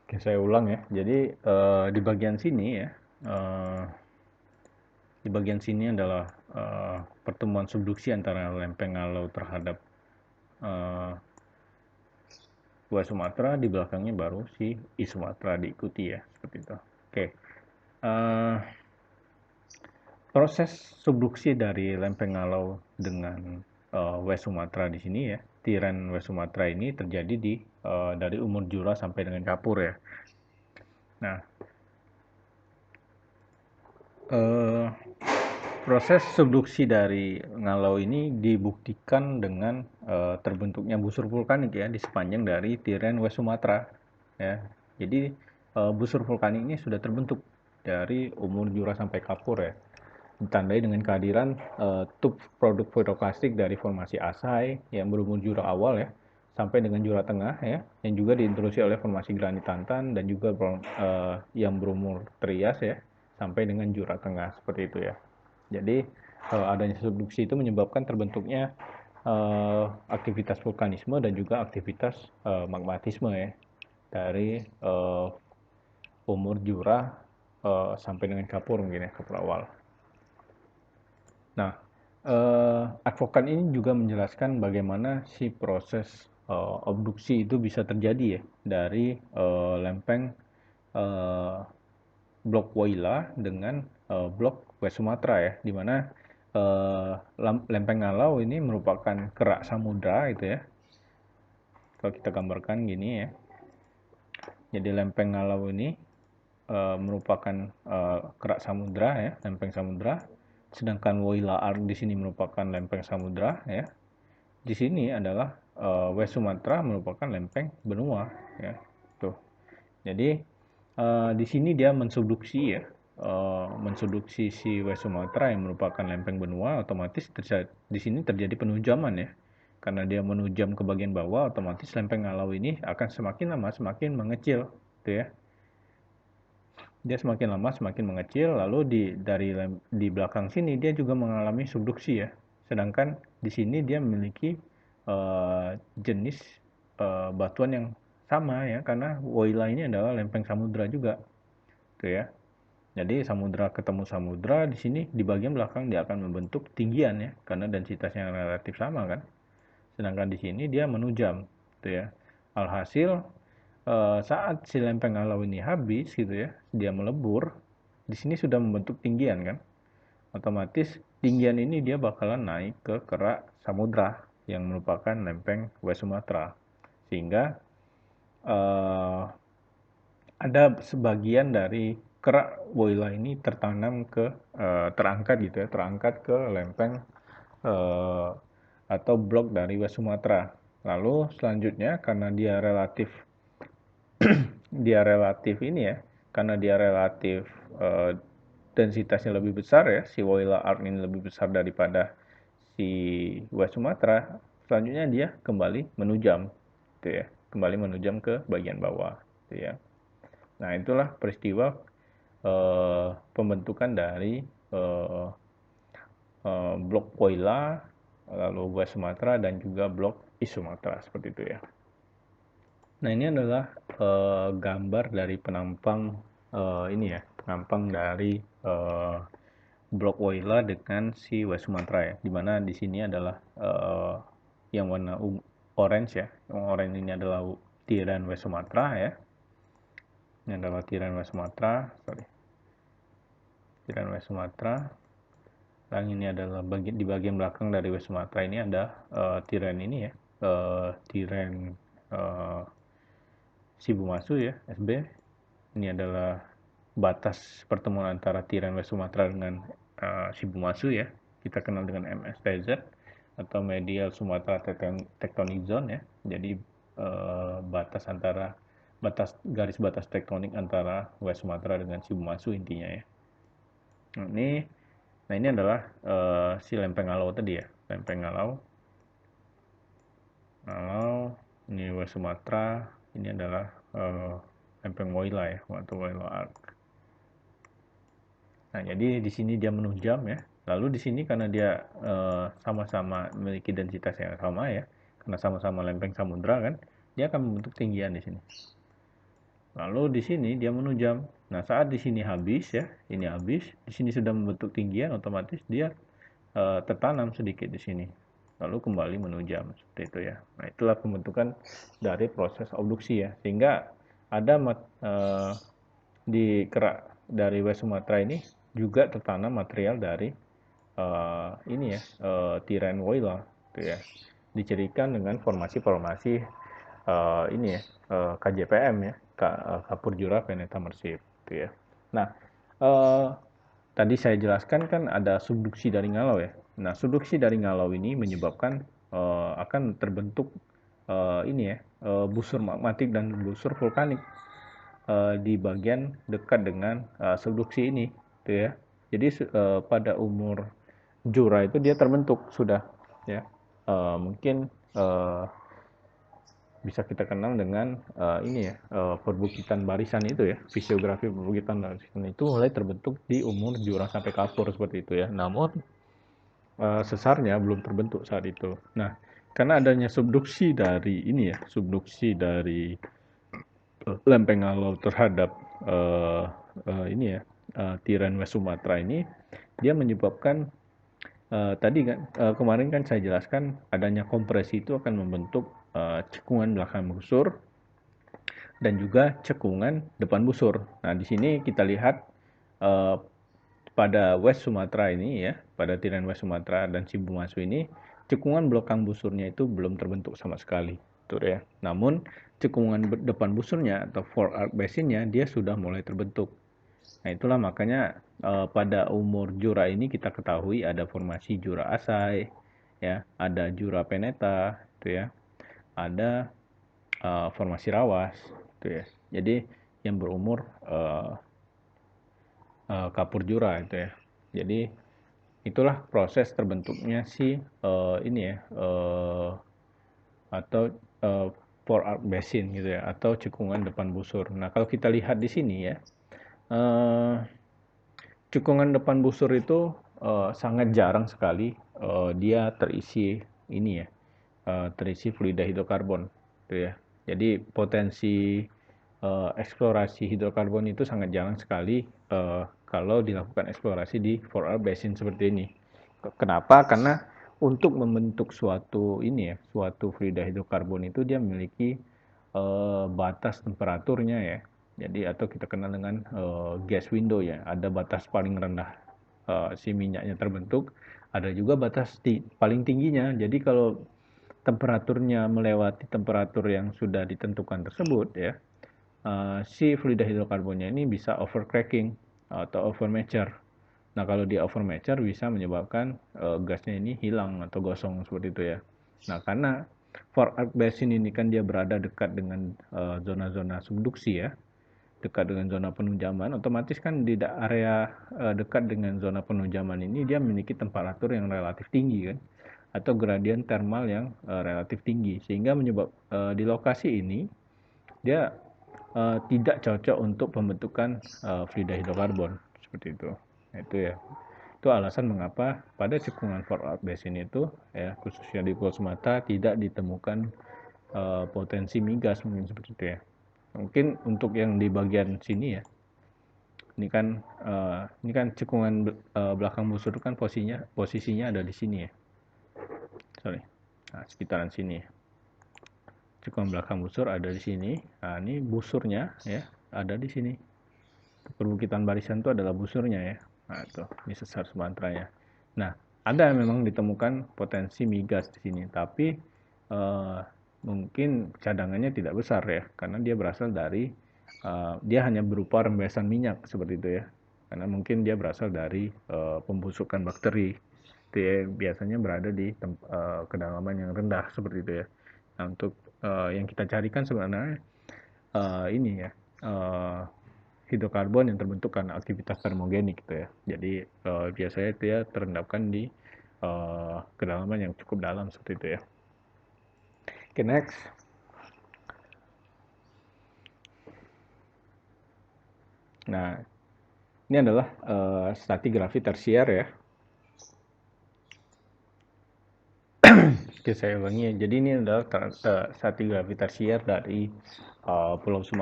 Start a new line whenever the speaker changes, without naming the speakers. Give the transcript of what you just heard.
Oke, saya ulang ya. Jadi di bagian sini ya, eh, di bagian sini adalah pertemuan subduksi antara lempeng Alau terhadap eh, West Sumatera, di belakangnya baru si East Sumatera diikuti ya, seperti itu. Oke, eh, proses subduksi dari lempeng Alau dengan West Sumatera di sini ya, tiran West Sumatera ini terjadi dari Umur Jura sampai dengan Kapur ya. Nah, eh, proses subduksi dari Ngalau ini dibuktikan dengan terbentuknya busur vulkanik ya di sepanjang dari tiran West Sumatera ya. Jadi busur vulkanik ini sudah terbentuk dari Umur Jura sampai Kapur ya. Ditandai dengan kehadiran tub produk piroklastik dari formasi Asai yang berumur Jura awal ya sampai dengan Jura tengah ya, yang juga diintroduksi oleh formasi granit Tantan dan juga yang berumur Trias ya sampai dengan Jura tengah seperti itu ya. Jadi adanya subduksi itu menyebabkan terbentuknya aktivitas vulkanisme dan juga aktivitas magmatisme ya dari Umur Jura sampai dengan Kapur mungkin ya, Kapur awal. Nah, advokat ini juga menjelaskan bagaimana si proses obduksi itu bisa terjadi ya dari lempeng eh, blok Woyla dengan blok West Sumatera ya, di mana lempeng Ngalau ini merupakan kerak samudra itu ya. Kalau kita gambarkan gini ya, jadi lempeng Ngalau ini merupakan kerak samudra ya, lempeng samudra. Sedangkan Woyla Arc di sini merupakan lempeng samudra ya. Di sini adalah West Sumatera merupakan lempeng benua ya. Tuh. Jadi di sini dia mensubduksi ya, mensubduksi si West Sumatera yang merupakan lempeng benua, otomatis di sini terjadi penujaman ya. Karena dia menujam ke bagian bawah, otomatis lempeng Ngalau ini akan semakin lama semakin mengecil, gitu ya. Dia semakin lama semakin mengecil, lalu di belakang sini dia juga mengalami subduksi ya. Sedangkan di sini dia memiliki jenis batuan yang sama ya, karena Woyla ini adalah lempeng samudra juga, gitu ya. Jadi samudra ketemu samudra di sini di bagian belakang dia akan membentuk tinggian ya, karena densitasnya relatif sama kan. Sedangkan di sini dia menujam, gitu ya. Alhasil saat si lempeng Alau ini habis gitu ya, dia melebur, di sini sudah membentuk tinggian kan. Otomatis tinggian ini dia bakalan naik ke kerak samudra yang merupakan lempeng West Sumatera. Sehingga eh, ada sebagian dari kerak Woyla ini tertanam terangkat gitu ya, terangkat ke lempeng eh, atau blok dari West Sumatera. Lalu selanjutnya karena dia relatif ini ya, karena dia relatif eh, densitasnya lebih besar ya, si Woyla Arc ini lebih besar daripada si West Sumatera, selanjutnya dia kembali menujam, gitu ya, kembali menujam ke bagian bawah, gitu ya. Nah itulah peristiwa pembentukan dari eh, blok Woyla, lalu West Sumatera dan juga blok East Sumatera seperti itu ya. Nah, ini adalah gambar dari penampang ini ya, penampang dari eh, blok Woyla dengan si West Sumatera ya. Dimana di sini adalah yang warna orange ya. Yang orange ini adalah tiran West Sumatera ya. Ini adalah tiran West Sumatera, sorry. Tiran West Sumatera. Dan ini adalah di bagian belakang dari West Sumatera ini ada tiran ini ya. Tiran uh, Sibumasu ya, SB. Ini adalah batas pertemuan antara tiran West Sumatera dengan Sibumasu ya. Kita kenal dengan MSTZ atau Medial Sumatera Tectonic Zone ya. Jadi garis batas tektonik antara West Sumatera dengan Sibumasu intinya ya. Nah ini adalah si lempeng Alau tadi ya, lempeng Alau. Ini West Sumatera, ini adalah lempeng Woyla ya, atau Woyla Arc. Nah, jadi di sini dia menunjam ya. Lalu di sini karena dia sama-sama memiliki densitas yang sama ya, karena sama-sama lempeng samudra kan, dia akan membentuk tinggian di sini. Lalu di sini dia menujam. Nah, saat di sini habis ya, ini habis, di sini sudah membentuk tinggian, otomatis dia tertanam sedikit di sini. Lalu kembali menujam seperti itu ya. Nah, itulah pembentukan dari proses obduksi ya. Sehingga ada di kerak dari West Sumatra ini juga tertanam material dari ini ya, Tiren Woyla gitu ya. Dicirikan dengan formasi-formasi ini ya, KJPM ya, Kapur Jura Peneta Mersif gitu ya. Nah, eh, tadi saya jelaskan kan ada subduksi dari ngalau ya. Nah, subduksi dari ngalau ini menyebabkan akan terbentuk ini ya, busur magmatik dan busur vulkanik di bagian dekat dengan subduksi ini, gitu ya. Jadi pada umur Jura itu dia terbentuk sudah, ya. Mungkin bisa kita kenal dengan ini ya, perbukitan barisan itu ya, fisiografi perbukitan barisan itu mulai terbentuk di umur Jura sampai Kapur seperti itu ya. Namun sesarnya belum terbentuk saat itu. Nah, karena adanya subduksi dari ini ya, subduksi dari lempeng alau terhadap ini ya, tiran West Sumatera ini, dia menyebabkan tadi kan kemarin kan saya jelaskan adanya kompresi itu akan membentuk cekungan belakang busur dan juga cekungan depan busur. Nah, di sini kita lihat eh, pada West Sumatera ini ya, pada tiran West Sumatera dan Cibumasu ini, cekungan belakang busurnya itu belum terbentuk sama sekali, tuh ya. Namun cekungan depan busurnya atau forearc basinnya dia sudah mulai terbentuk. Nah, itulah makanya pada umur Jura ini kita ketahui ada formasi Jura Asai, ya, ada Jura Peneta, itu ya, ada formasi Rawas, itu ya. Jadi yang berumur kapur Jura itu ya. Jadi itulah proses terbentuknya si ini ya, atau forearc basin gitu ya, atau cekungan depan busur. Nah, kalau kita lihat di sini ya, eh, cekungan depan busur itu sangat jarang sekali dia terisi ini ya, terisi fluida hidrokarbon, gitu ya. Jadi potensi eksplorasi hidrokarbon itu sangat jarang sekali kalau dilakukan eksplorasi di forearc basin seperti ini. Kenapa? Karena untuk membentuk suatu ini ya, suatu fluida hidrokarbon itu dia memiliki batas temperaturnya ya. Jadi atau kita kenal dengan gas window ya. Ada batas paling rendah si minyaknya terbentuk, ada juga batas paling tingginya. Jadi kalau temperaturnya melewati temperatur yang sudah ditentukan tersebut ya, si fluida hidrokarbonnya ini bisa overcracking atau overmature. Nah, kalau dia overmature bisa menyebabkan gasnya ini hilang atau gosong seperti itu ya. Nah, karena forearc basin ini kan dia berada dekat dengan zona-zona subduksi ya, dekat dengan zona penunjaman, otomatis kan di area dekat dengan zona penunjaman ini dia memiliki temperatur yang relatif tinggi kan, atau gradien thermal yang relatif tinggi, sehingga menyebab di lokasi ini dia tidak cocok untuk pembentukan fluida hidrokarbon seperti itu. Nah, itu ya. Itu alasan mengapa pada cekungan forearc basin itu ya, khususnya di Pulau Sumatera tidak ditemukan potensi migas mungkin seperti itu ya. Mungkin untuk yang di bagian sini ya, ini kan cekungan belakang busur kan posisinya ada di sini ya. Sorry. Nah, sekitaran sini ya. Cekungan belakang busur ada di sini. Nah, ini busurnya ya, ada di sini. Perbukitan barisan itu adalah busurnya ya. Nah, itu ini sesar Sumatera ya. Nah, ada memang ditemukan potensi migas di sini, tapi mungkin cadangannya tidak besar ya, karena dia berasal dari dia hanya berupa rembesan minyak seperti itu ya. Karena mungkin dia berasal dari pembusukan bakteri. Dia biasanya berada di kedalaman yang rendah seperti itu ya. Nah, untuk yang kita carikan sebenarnya ini ya, hidrokarbon yang terbentuk karena aktivitas termogenik gitu ya. Jadi biasanya dia terendapkan di kedalaman yang cukup dalam seperti itu ya. Oke, next. Nah, ini adalah stratigrafi tersier ya. Oke, saya ulangi ya. Jadi ini adalah stratigrafi tersier dari Pulau Sumatera.